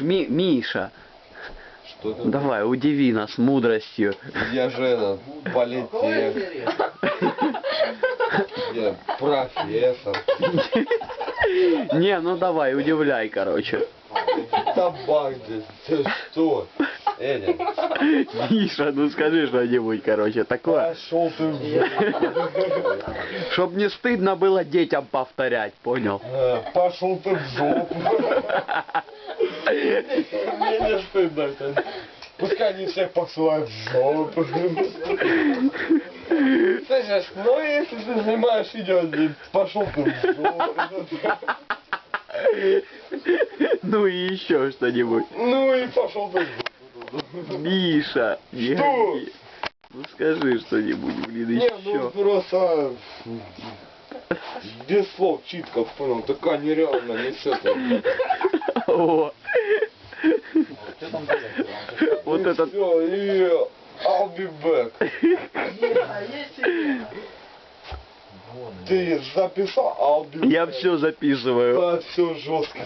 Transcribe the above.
Миша, Что ты? давай, удиви нас мудростью. Я же полетел. Я профессор. Не, ну давай, удивляй, короче. Табак здесь. Ты что? Эдя. Миша, ну скажи что-нибудь, короче, такое. Пошел ты в жопу. Чтоб не стыдно было детям повторять, понял? Пошел ты в жопу. Мне не стыдно. Пускай они всех посылают в жопу. Слышишь, ну если ты снимаешь видео, пошел ты в жопу. Ну и еще что-нибудь. Ну и пошел ты в жопу. Миша, не Что? гони. Ну скажи что-нибудь, блин, Не, ну еще. просто без слов читка, понял, такая нереально несет. О. Вот этот. Все, и I'll be back. Ты записал, I'll be back. Я все записываю. Да, все жестко.